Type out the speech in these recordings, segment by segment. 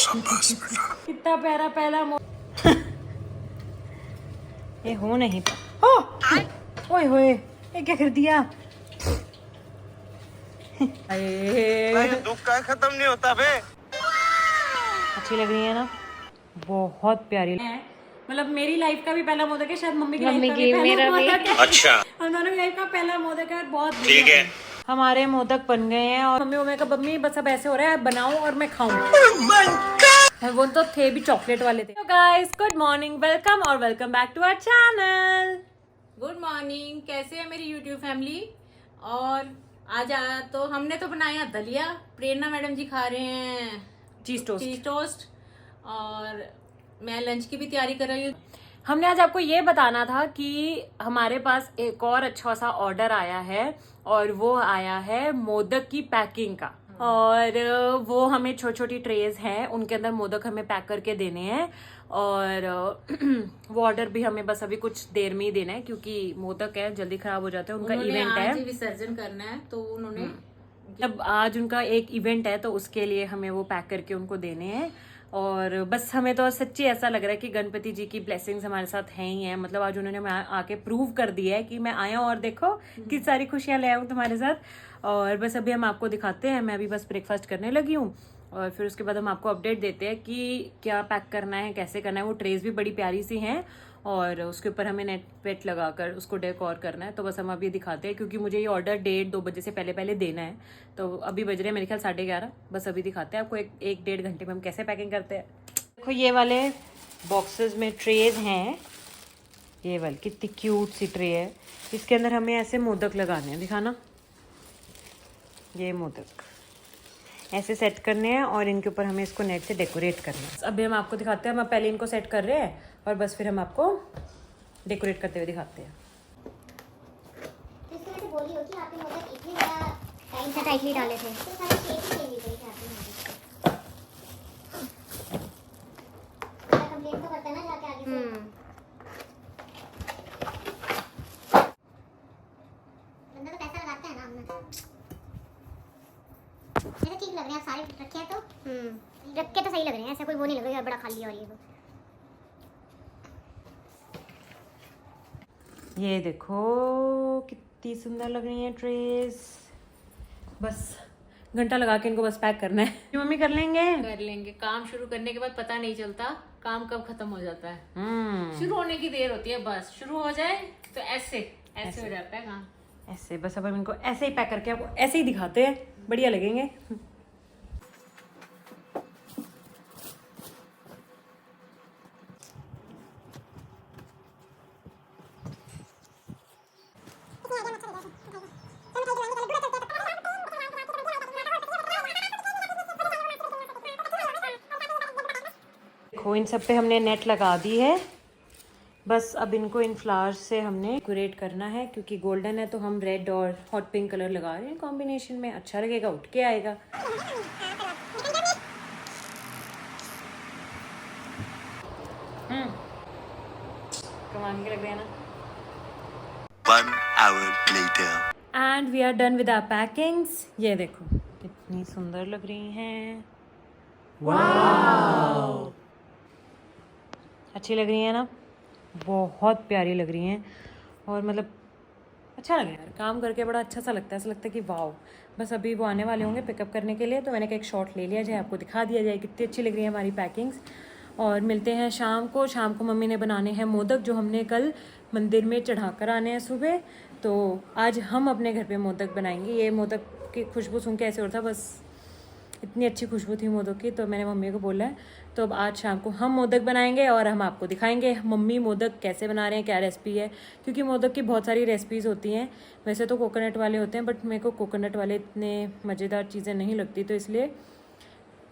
शाबाश बेटा। कितना प्यारा पहला ये हो नहीं पा ओए होए ये क्या कर दिया। दुख का खत्म नहीं होता बे। अच्छी लग रही है ना, बहुत प्यारी है। मतलब मेरी लाइफ का भी पहला मोदक है, शायद मम्मी की लाइफ का भी पहला मोदक है। अच्छा, हम दोनों की लाइफ का पहला मोदक है, बहुत ठीक है। हमारे मोदक बन गए हैं और मम्मी का मम्मी बस अब ऐसे हो रहा है बनाऊं और मैं खाऊं। वो तो थे भी चॉकलेट वाले थे। गाइस गुड मॉर्निंग, वेलकम और welcome back to our channel. Good morning, कैसे है मेरी यूट्यूब फैमिली। और आज तो हमने तो बनाया दलिया, प्रेरणा मैडम जी खा रहे हैं चीज टोस्ट और मैं लंच की भी तैयारी कर रही हूँ। हमने आज आपको ये बताना था कि हमारे पास एक और अच्छा सा ऑर्डर आया है और वो आया है मोदक की पैकिंग का। और वो हमें छोटी छोटी ट्रेज हैं, उनके अंदर मोदक हमें पैक करके देने हैं और वो ऑर्डर भी हमें बस अभी कुछ देर में ही देना है क्योंकि मोदक है जल्दी खराब हो जाते हैं। उनका इवेंट है, आज ही विसर्जन करना है तो उन्होंने अब आज उनका एक इवेंट है तो उसके लिए हमें वो पैक करके उनको देने हैं। और बस हमें तो सच्ची ऐसा लग रहा है कि गणपति जी की ब्लेसिंग्स हमारे साथ हैं ही हैं। मतलब आज उन्होंने आके प्रूव कर दिया है कि मैं आया हूँ और देखो कितनी सारी खुशियां ले आऊँ तुम्हारे साथ। और बस अभी हम आपको दिखाते हैं, मैं अभी बस ब्रेकफास्ट करने लगी हूँ और फिर उसके बाद हम आपको अपडेट देते हैं कि क्या पैक करना है, कैसे करना है। वो ट्रेज भी बड़ी प्यारी सी हैं और उसके ऊपर हमें नेट पेट लगाकर उसको डेकोर करना है। तो बस हम अभी दिखाते हैं क्योंकि मुझे ये ऑर्डर 1:30-2 बजे से पहले देना है। तो अभी बज रहे हैं मेरे ख्याल 11:30। बस अभी दिखाते हैं आपको एक 1-1.5 घंटे में हम कैसे पैकिंग करते हैं। देखो ये वाले बॉक्सेस में ट्रेज हैं, ये वाली कितनी क्यूट सी ट्रे है। इसके अंदर हमें ऐसे मोदक लगाने हैं, दिखाना। ये मोदक ऐसे सेट करने हैं और इनके ऊपर हमें इसको नेट से डेकोरेट करना है। अभी हम आपको दिखाते हैं, हम पहले इनको सेट कर रहे हैं और बस फिर हम आपको डेकोरेट करते हुए दिखाते हैं। टाइटली डाले थे कंप्लेंट तो करता है ना जाके आगे से। बंदा तो पैसा लगाता है ना हमने। ऐसे ठीक लग रहे हैं सारे रखे हैं तो रख के तो सही लग रहे हैं, ऐसा कोई वो नहीं लग रहा है बड़ा खाली। और ये देखो कितनी सुंदर लग रही है ट्रेस। बस घंटा लगा के इनको बस पैक करना है। मम्मी कर लेंगे। काम शुरू करने के बाद पता नहीं चलता काम कब खत्म हो जाता है। शुरू होने की देर होती है, बस शुरू हो जाए तो ऐसे हो जाता है काम। ऐसे बस अब हम इनको ऐसे ही पैक करके आपको ऐसे ही दिखाते हैं, बढ़िया लगेंगे। देखो इन सब पे हमने नेट लगा दी है। बस अब इनको इन फ्लावर्स से हमने डेकोरेट करना है क्योंकि गोल्डन है तो हम रेड और हॉट पिंक कलर लगा रहे हैं कॉम्बिनेशन में, अच्छा लगेगा, उठ के आएगा। कमाल के लग रहे हैं ना। 1 hour later. And we are done with our packings. ये देखो कितनी सुंदर लग रही हैं, वाव! अच्छी लग रही है ना, बहुत प्यारी लग रही हैं। और मतलब अच्छा लग रहा है यार, काम करके बड़ा अच्छा सा लगता है, ऐसा लगता है कि वाव। बस अभी वो आने वाले होंगे पिकअप करने के लिए तो मैंने कहा एक शॉट ले लिया जाए, आपको दिखा दिया जाए कितनी अच्छी लग रही है हमारी पैकिंग्स। और मिलते हैं शाम को। शाम को मम्मी ने बनाने हैं मोदक जो हमने कल मंदिर में चढ़ा कर आने हैं सुबह। तो आज हम अपने घर पे मोदक बनाएंगे। ये मोदक की खुशबू सुन के ऐसे हो रहा था, बस इतनी अच्छी खुशबू थी मोदक की, तो मैंने मम्मी को बोला है तो अब आज शाम को हम मोदक बनाएंगे और हम आपको दिखाएंगे मम्मी मोदक कैसे बना रहे हैं, क्या रेसिपी है। क्योंकि मोदक की बहुत सारी रेसिपीज़ होती हैं, वैसे तो कोकोनट वाले होते हैं बट मेरे को कोकोनट वाले इतने मज़ेदार चीज़ें नहीं लगती, तो इसलिए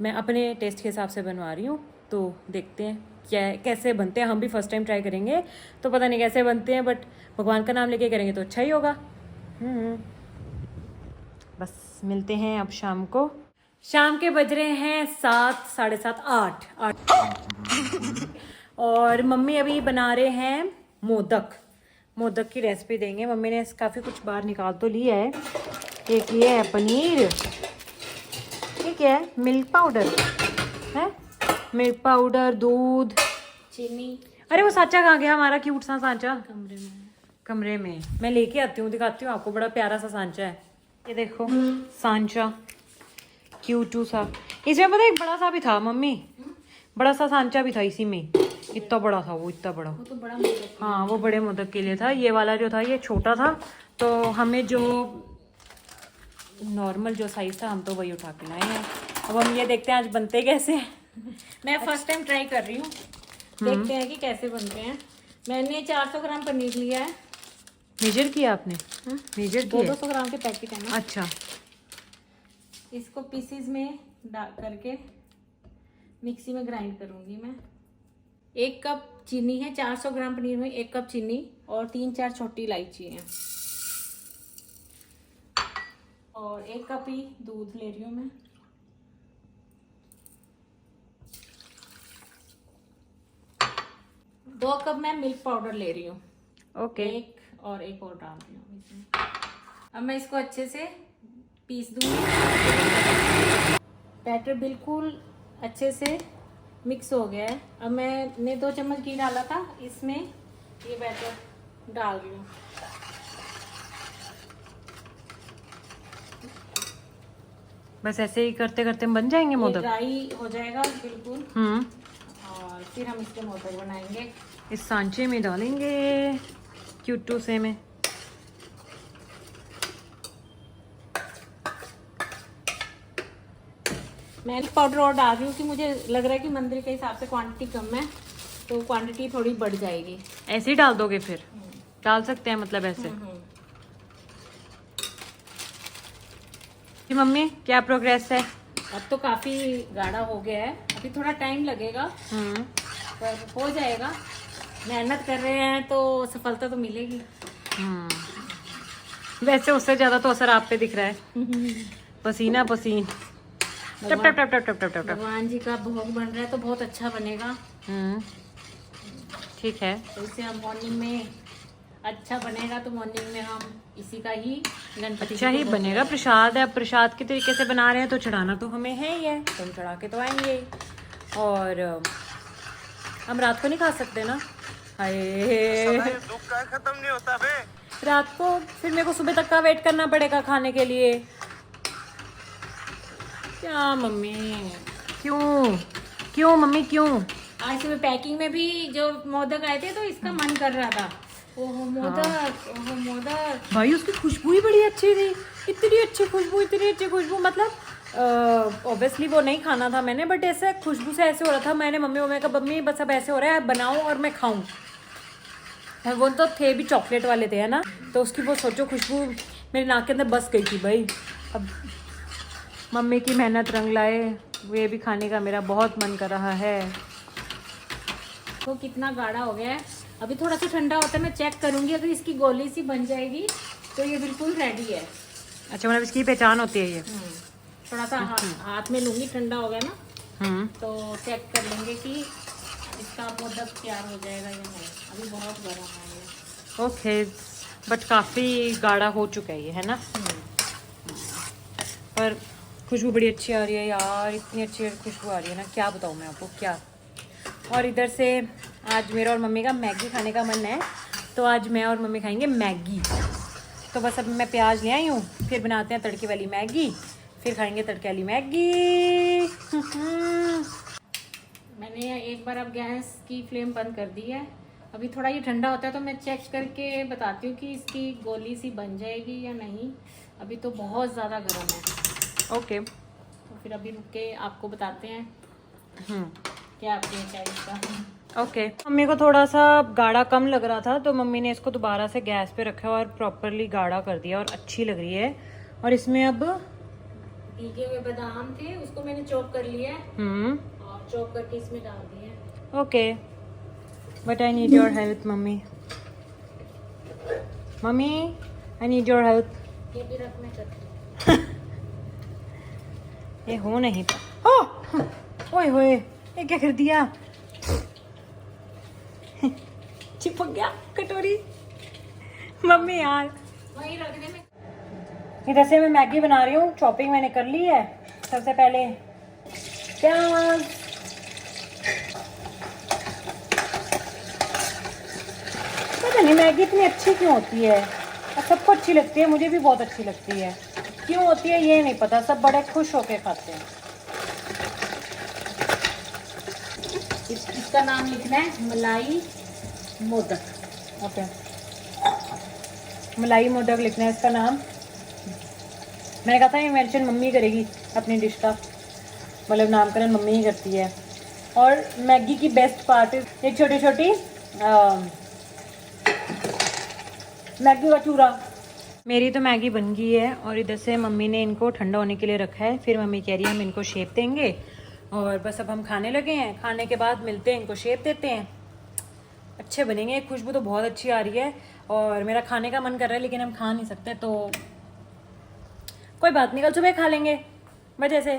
मैं अपने टेस्ट के हिसाब से बनवा रही हूँ। तो देखते हैं क्या कैसे बनते हैं। हम भी फर्स्ट टाइम ट्राई करेंगे तो पता नहीं कैसे बनते हैं, बट भगवान का नाम लेके करेंगे तो अच्छा ही होगा। बस मिलते हैं अब शाम को। शाम के बज रहे हैं 7, 7:30, 8 और मम्मी अभी बना रहे हैं मोदक की रेसिपी देंगे। मम्मी ने काफ़ी कुछ बाहर निकाल तो लिया है। एक ये है पनीर, ठीक है, मिल्क पाउडर है, मिल्क पाउडर, दूध, चीनी। अरे वो सांचा कहाँ गया हमारा क्यूट सा सांचा? कमरे में। कमरे में मैं लेके आती हूँ, दिखाती हूँ आपको, बड़ा प्यारा सा सांचा है ये देखो। सांचा क्यूट सा, इसमें पता एक बड़ा सा भी था मम्मी, बड़ा सा सांचा भी था इसी में, इतना बड़ा था वो, इतना बड़ा। वो तो बड़ा मोदक। हाँ वो बड़े मोदक के लिए था, ये वाला जो था ये छोटा था, तो हमें जो नॉर्मल जो साइज था हम तो वही उठा के लाए हैं। अब हम ये देखते हैं आज बनते कैसे हैं। मैं फर्स्ट टाइम ट्राई कर रही हूँ, देखते हैं कि कैसे बनते हैं। मैंने 400 ग्राम पनीर लिया है। मेजर किया आपने? मेजर किया? 200 ग्राम के पैकेट है ना। अच्छा, इसको पीसीज में डाल करके मिक्सी में ग्राइंड करूंगी मैं। 1 कप चीनी है, 400 ग्राम पनीर में 1 कप चीनी और 3-4 छोटी इलायची है, और 1 कप ही दूध ले रही हूँ मैं। दो कप मैं मिल्क पाउडर ले रही हूँ। ओके। एक और डाल रही हूँ इसमें। अब मैं इसको अच्छे से पीस दूंगी। बैटर बिल्कुल अच्छे से मिक्स हो गया है। अब मैंने 2 चम्मच घी डाला था, इसमें ये बैटर डाल रही हूँ। बस ऐसे ही करते करते बन जाएंगे मोदक? ड्राई हो जाएगा बिल्कुल, और फिर हम इसके मोदक बनाएंगे। इस सांचे में डालेंगे क्यूटू से में। मैं पाउडर और डाल रही हूँ कि मुझे लग रहा है कि मंदिर के हिसाब से क्वांटिटी कम है, तो क्वांटिटी थोड़ी बढ़ जाएगी। ऐसे ही डाल दोगे फिर? डाल सकते हैं मतलब ऐसे? कि मम्मी क्या प्रोग्रेस है? अब तो काफी गाढ़ा हो गया है, अभी थोड़ा टाइम लगेगा पर हो जाएगा। मेहनत कर रहे हैं तो सफलता तो मिलेगी। वैसे उससे ज्यादा तो असर आप पे दिख रहा है। पसीना पसीन, टप टप टप टप टप टप टप। भगवान जी का भोग बन रहा है तो बहुत अच्छा बनेगा। ठीक है। तो इसे हम मॉर्निंग में अच्छा बनेगा, तो मॉर्निंग में हम इसी का ही गणपति अच्छा ही बनेगा। प्रसाद है, अब प्रसाद के तरीके से बना रहे हैं तो चढ़ाना तो हमें है ही है, तो हम चढ़ा के तो आएंगे। और हम रात को नहीं खा सकते ना। हाय, दुख का खत्म नहीं होता बे। रात को फिर मेरे को सुबह तक का वेट करना पड़ेगा खाने के लिए। क्या मम्मी, क्यों क्यों मम्मी क्यों? आज सुबह पैकिंग में भी जो मोदक आए थे तो इसका मन कर रहा था। ओहो मोदक, ओहो मोदक। भाई उसकी खुशबू ही बड़ी अच्छी थी, इतनी अच्छी खुशबू, इतनी अच्छी खुशबू। मतलब ऑब्वियसली वो नहीं खाना था मैंने, बट ऐसे खुशबू से ऐसे हो रहा था। मैंने मम्मी को कहा मम्मी बस अब ऐसे हो रहा है, बनाओ और मैं खाऊं। वो तो थे भी चॉकलेट वाले थे, है ना, तो उसकी वो सोचो खुशबू मेरी नाक के अंदर बस गई थी भाई। अब मम्मी की मेहनत रंग लाए, ये भी खाने का मेरा बहुत मन कर रहा है। तो कितना गाढ़ा हो गया है। अभी थोड़ा सा ठंडा होता है, मैं चेक करूंगी, अगर इसकी गोली सी बन जाएगी तो ये बिल्कुल रेडी है। अच्छा, मतलब इसकी पहचान होती है ये? थोड़ा सा हाथ में लूंगी, ठंडा हो गया ना, तो चेक कर लेंगे कि इसका मोदक तैयार हो जाएगा या नहीं। अभी बहुत गर्म है ये। ओके, बट काफ़ी गाढ़ा हो चुका है ये, है ना। पर खुशबू बड़ी अच्छी आ रही है यार, इतनी अच्छी खुशबू आ रही है ना, क्या बताऊँ मैं आपको क्या। और इधर से आज मेरा और मम्मी का मैगी खाने का मन है, तो आज मैं और मम्मी खाएंगे मैगी। तो बस अब मैं प्याज ले आई हूँ, फिर बनाते हैं तड़के वाली मैगी, फिर खाएंगे तड़के वाली मैगी। मैंने एक बार अब गैस की फ्लेम बंद कर दी है। अभी थोड़ा ये ठंडा होता है तो मैं चेक करके बताती हूँ कि इसकी गोली सी बन जाएगी या नहीं। अभी तो बहुत ज़्यादा गर्म है। ओके, तो फिर अभी रुक के आपको बताते हैं क्या अपडेट है इसका। ओके। मम्मी को थोड़ा सा गाढ़ा कम लग रहा था, तो मम्मी ने इसको दोबारा से गैस पे रखा और प्रॉपरली गाढ़ा कर दिया और अच्छी लग रही है। और इसमें अब भीगे हुए बादाम थे, उसको मैंने चॉप कर लिया है और चॉप करके इसमें डाल दिए। Okay, but I need your help mummy. Mummy I need your help. ये भी रख मैं करती हूँ। ये हो नहीं पा। ओए होए, ये क्या कर दिया? चिपक गया कटोरी। मम्मी यार, वही रख दे। मैं इधर से मैं मैगी बना रही हूँ। चॉपिंग मैंने कर ली है। सबसे पहले प्याज, पता नहीं मैगी इतनी अच्छी क्यों होती है, और सबको अच्छी लगती है, मुझे भी बहुत अच्छी लगती है। क्यों होती है ये नहीं पता, सब बड़े खुश होके खाते हैं। इसका नाम लिखना है मलाई मोदक। ओके, मलाई मोदक लिखना है इसका नाम। मैंने कहा था ये मेंशन मम्मी करेगी अपनी डिश का, मतलब नामकरण मम्मी ही करती है। और मैगी की बेस्ट पार्ट है एक छोटी छोटी मैगी का चूरा। मेरी तो मैगी बन गई है और इधर से मम्मी ने इनको ठंडा होने के लिए रखा है। फिर मम्मी कह रही है हम इनको शेप देंगे और बस अब हम खाने लगे हैं। खाने के बाद मिलते हैं, इनको शेप देते हैं। अच्छे बनेंगे, खुशबू तो बहुत अच्छी आ रही है और मेरा खाने का मन कर रहा है लेकिन हम खा नहीं सकते, तो कोई बात नहीं, कल सुबह खा लेंगे वजह से।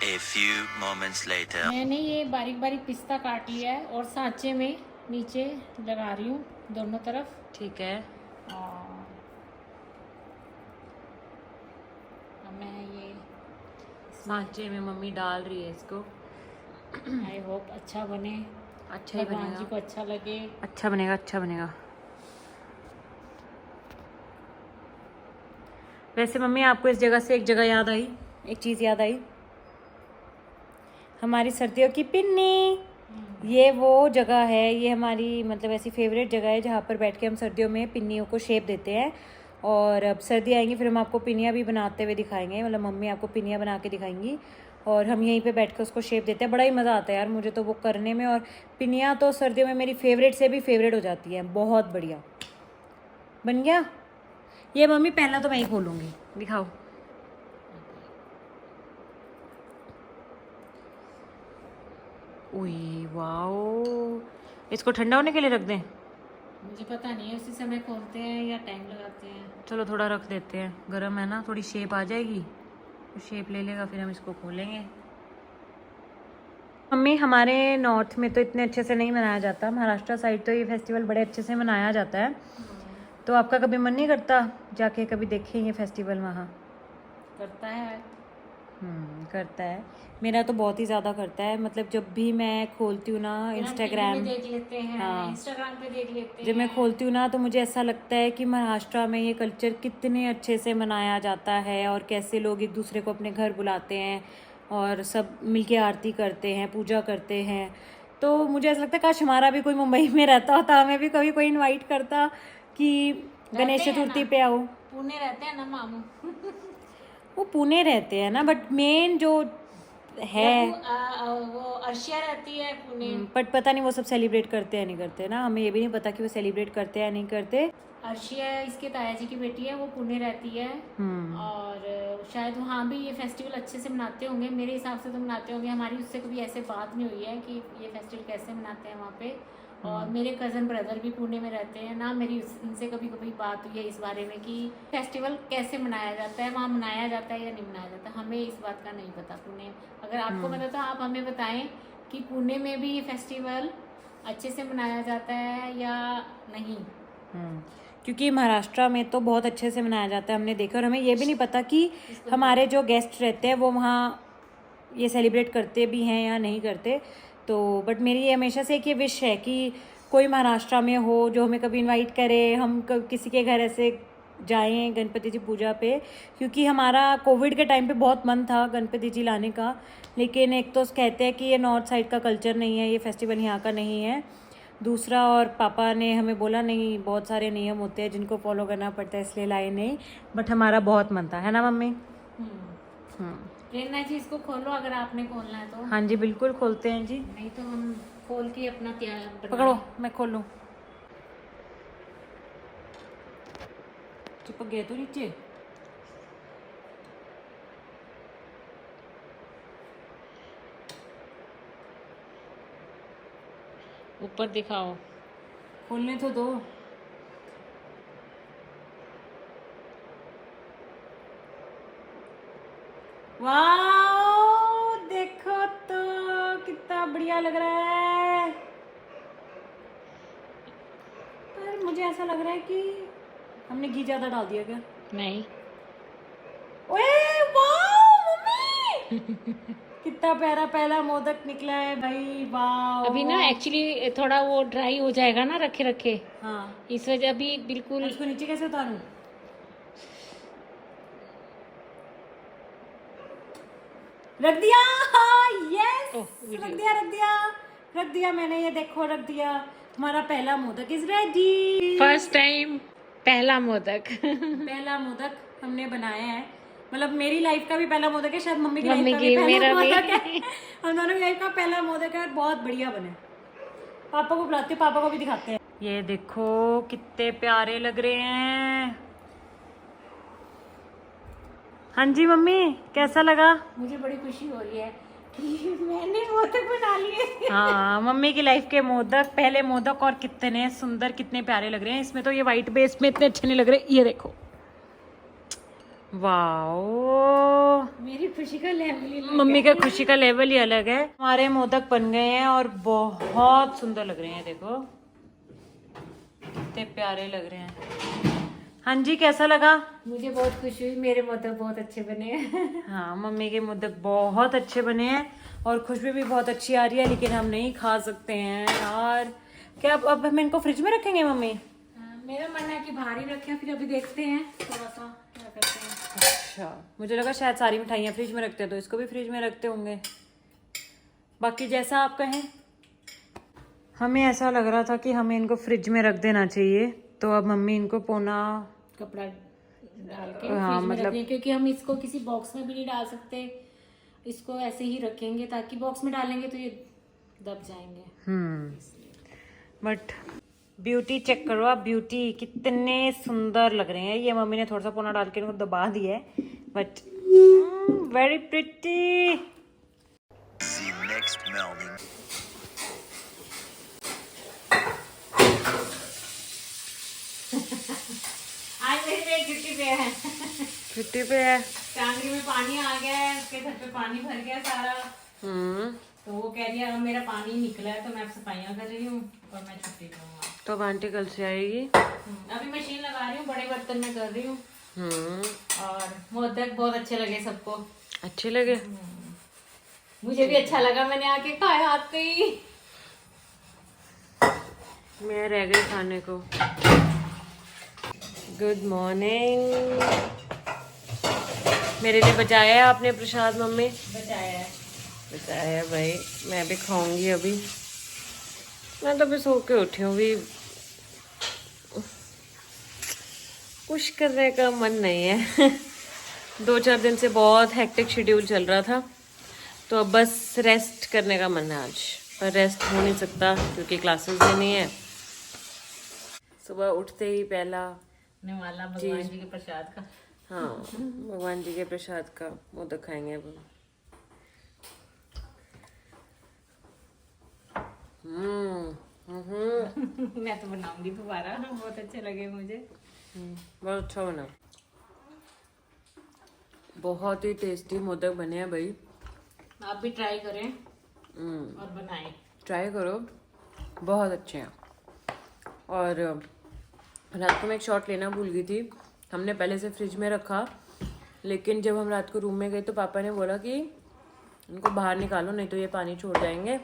A few moments later. मैंने ये बारीक बारीक पिस्ता काट लिया है और सांचे में नीचे लगा रही हूँ दोनों तरफ। ठीक है, और अब मैं ये सांचे में मम्मी डाल रही है इसको। आई होप अच्छा बने, अच्छा ही भगवान जी बनेगा, को अच्छा लगे। अच्छा बनेगा, अच्छा बनेगा। वैसे मम्मी आपको इस जगह से एक जगह याद आई, एक चीज़ याद आई, हमारी सर्दियों की पिन्नी। ये वो जगह है, ये हमारी मतलब ऐसी फेवरेट जगह है जहाँ पर बैठ के हम सर्दियों में पिन्नियों को शेप देते हैं। और अब सर्दी आएंगी फिर हम आपको पिन्नियाँ भी बनाते हुए दिखाएंगे, मतलब मम्मी आपको पिन्नियाँ बना के दिखाएंगी और हम यहीं पे बैठ के उसको शेप देते हैं। बड़ा ही मज़ा आता है यार मुझे तो वो करने में। और पिन्नियाँ तो सर्दियों में मेरी फेवरेट से भी फेवरेट हो जाती है। बहुत बढ़िया बन गया ये। मम्मी पहला तो मैं ही खोलूँगी, दिखाओ। उई वाओ, इसको ठंडा होने के लिए रख दें? मुझे पता नहीं है उसी समय खोलते हैं या टाइम लगाते हैं। चलो थोड़ा रख देते हैं, गर्म है ना, थोड़ी शेप आ जाएगी तो शेप ले लेगा, फिर हम इसको खोलेंगे। मम्मी हमारे नॉर्थ में तो इतने अच्छे से नहीं मनाया जाता, महाराष्ट्र साइड तो ये फेस्टिवल बड़े अच्छे से मनाया जाता है। तो आपका कभी मन नहीं करता जाके कभी देखें ये फेस्टिवल वहाँ? करता है। करता है, मेरा तो बहुत ही ज़्यादा करता है। मतलब जब भी मैं खोलती हूँ ना इंस्टाग्राम, देख लेते हैं, हाँ, इंस्टाग्राम पे देख लेते हैं। जब मैं खोलती हूँ ना तो मुझे ऐसा लगता है कि महाराष्ट्र में ये कल्चर कितने अच्छे से मनाया जाता है और कैसे लोग एक दूसरे को अपने घर बुलाते हैं और सब मिलके आरती करते हैं, पूजा करते हैं। तो मुझे ऐसा लगता है काश हमारा भी कोई मुंबई में रहता होता, हमें भी कभी कोई इनवाइट करता कि गणेश चतुर्थी पे आओ। पुणे रहते हैं ना मामू। वो पुणे रहते हैं ना, बट मेन जो है वो अर्शिया रहती है पुणे। बट पता नहीं वो सब सेलिब्रेट करते हैं नहीं करते ना, हमें ये भी नहीं पता कि वो सेलिब्रेट करते हैं या नहीं करते। अर्शिया इसके ताया जी की बेटी है, वो पुणे रहती है और शायद वहाँ भी ये फेस्टिवल अच्छे से मनाते होंगे, मेरे हिसाब से तो मनाते होंगे। हमारी उससे कभी ऐसे बात नहीं हुई है कि ये फेस्टिवल कैसे मनाते हैं वहाँ पे। और मेरे कज़न ब्रदर भी पुणे में रहते हैं ना, मेरी उनसे कभी कभी बात हुई है इस बारे में कि फेस्टिवल कैसे मनाया जाता है, वहाँ मनाया जाता है या नहीं मनाया जाता। हमें इस बात का नहीं पता पुणे। अगर आपको पता तो आप हमें बताएं कि पुणे में भी ये फेस्टिवल अच्छे से मनाया जाता है या नहीं। क्योंकि महाराष्ट्र में तो बहुत अच्छे से मनाया जाता है, हमने देखा। और हमें ये भी नहीं पता कि हमारे जो गेस्ट रहते हैं वो वहाँ ये सेलिब्रेट करते भी हैं या नहीं करते। तो बट मेरी ये हमेशा से एक ये विश है कि कोई महाराष्ट्र में हो जो हमें कभी इनवाइट करे, हम किसी के घर ऐसे जाएं गणपति जी पूजा पे। क्योंकि हमारा कोविड के टाइम पे बहुत मन था गणपति जी लाने का, लेकिन एक तो कहते हैं कि ये नॉर्थ साइड का कल्चर नहीं है, ये फेस्टिवल यहाँ का नहीं है। दूसरा, और पापा ने हमें बोला नहीं, बहुत सारे नियम होते हैं जिनको फॉलो करना पड़ता है, इसलिए लाए नहीं। बट हमारा बहुत मन था, है ना मम्मी? प्रेरणा जी इसको खोलो अगर आपने खोलना है तो। हाँ जी बिल्कुल खोलते हैं जी। नहीं तो हम खोल के अपना तैयार पकड़ो, मैं खोलूँ। चिपक गए तो नीचे। ऊपर दिखाओ, खोलने तो दो। वाओ, देखो तो कितना बढ़िया लग रहा है। पर मुझे ऐसा लग रहा है कि हमने घी ज्यादा डाल दिया क्या? नहीं ओए वाओ मम्मी, कितना प्यारा पहला मोदक निकला है भाई, वाह। अभी ना एक्चुअली थोड़ा वो ड्राई हो जाएगा ना रखे रखे, हाँ, इस वजह अभी बिल्कुल। इसको नीचे कैसे उतारूं? रख दिया, यस, रख दिया मैंने, ये देखो रख दिया। हमारा पहला modak is ready. First time पहला मोदक। पहला मोदक हमने बनाया है, मतलब मेरी लाइफ का भी पहला मोदक है, शायद मम्मी की मम्मी लाइफ का की, भी मेरा पहला भी। मोदक है। हम दोनों की लाइफ का पहला मोदक है और बहुत बढ़िया बने। पापा को बुलाते, पापा को भी दिखाते हैं। ये देखो कितने प्यारे लग रहे हैं। हाँ जी मम्मी, कैसा लगा? मुझे बड़ी खुशी हो रही है कि मैंने मोदक बना लिए। हाँ, मम्मी की लाइफ के मोदक, पहले मोदक, और कितने सुंदर, कितने प्यारे लग रहे हैं। इसमें तो ये व्हाइट बेस में इतने अच्छे नहीं लग रहे, ये देखो, वाओ। मेरी खुशी का लेवल ही मम्मी का खुशी का लेवल ही अलग है। हमारे मोदक बन गए हैं और बहुत सुंदर लग रहे हैं, देखो कितने प्यारे लग रहे हैं। हाँ जी, कैसा लगा? मुझे बहुत खुशी हुई, मेरे मोदक बहुत अच्छे बने हैं। हाँ, मम्मी के मोदक बहुत अच्छे बने हैं और खुशबू भी बहुत अच्छी आ रही है, लेकिन हम नहीं खा सकते हैं यार। क्या अब हम इनको फ्रिज में रखेंगे मम्मी? मेरा मन है कि बाहर ही रखें, फिर अभी देखते हैं थोड़ा सा क्या करते हैं। अच्छा, मुझे लगा शायद सारी मिठाइयाँ फ्रिज में रखते हैं, तो इसको भी फ्रिज में रखते होंगे। बाकी जैसा आप कहें। हमें ऐसा लग रहा था कि हमें इनको फ्रिज में रख देना चाहिए, तो अब मम्मी इनको पौना कपड़ा डाल के हाँ, फ्रिज में मतलब- रखें, क्योंकि हम इसको किसी बॉक्स में भी नहीं डाल सकते, इसको ऐसे ही रखेंगे, ताकि बॉक्स में डालेंगे तो ये दब जाएंगे। बट ब्यूटी चेक करो आप, ब्यूटी कितने सुंदर लग रहे हैं। ये मम्मी ने थोड़ा सा पौना डाल के इनको दबा दिया है, बट वेरी प्रिटी। आज मेरी बेटी छुट्टी पे है। छुट्टी पे है। टांगरी में पानी आ गया है, उसके घर पे पानी भर गया सारा, तो वो कह रही है अब मेरा पानी निकला है, तो मैं अब सफाइयाँ कर रही हूँ और मैं छुट्टी लूंगा। तो अब आंटी कल से आएगी। अभी मशीन लगा रही हूँ, बड़े बर्तन में कर रही हूँ। और मोदक बहुत अच्छे लगे सबको। अच्छे लगे? मुझे भी अच्छा लगा, मैंने आके खाया हाथ पे ही। मैं रह गई खाने को। Good morning. मेरे लिए बचाया है आपने प्रसाद मम्मी? बचाया है। बचाया है भाई, मैं भी खाऊंगी अभी। मैं तो अभी सो के उठी हूँ, भी कुछ करने का मन नहीं है। 2-4 दिन से बहुत हेक्टिक शेड्यूल चल रहा था, तो अब बस रेस्ट करने का मन है आज, पर रेस्ट हो नहीं सकता क्योंकि क्लासेस देनी है। सुबह उठते ही पहला निवाला भगवान जी के प्रसाद का। हाँ, भगवान जी के प्रसाद का मोदक खाएंगे अब। मैं तो बनाऊंगी दोबारा, बहुत अच्छे लगे मुझे। बहुत अच्छा बना, बहुत ही टेस्टी मोदक बने हैं भाई। आप भी ट्राई करें और बनाएं। ट्राई करो, बहुत अच्छे हैं। और रात को मैं एक शॉट लेना भूल गई थी, हमने पहले से फ्रिज में रखा, लेकिन जब हम रात को रूम में गए तो पापा ने बोला कि इनको बाहर निकालो, नहीं तो ये पानी छोड़ जाएंगे।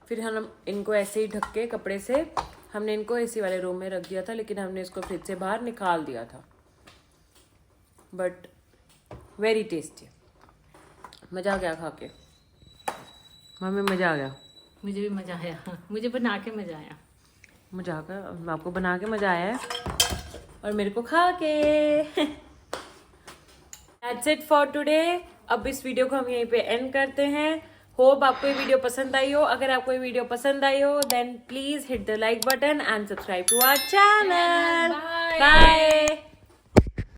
फिर हम इनको ऐसे ही ढक के कपड़े से हमने इनको एसी वाले रूम में रख दिया था, लेकिन हमने इसको फ्रिज से बाहर निकाल दिया था। बट वेरी टेस्टी, मज़ा आ गया खा के। मम्मी मज़ा आ गया। मुझे भी मजा आया, मुझे बना के मजा आया। मज़ा आ गया, आपको बना के मज़ा आया है और मेरे को खा के। That's it for today। अब इस वीडियो को हम यहीं पे एंड करते हैं। होप आपको ये वीडियो पसंद आई हो। अगर आपको ये वीडियो पसंद आई हो, then please hit the like button and subscribe to our channel. Bye.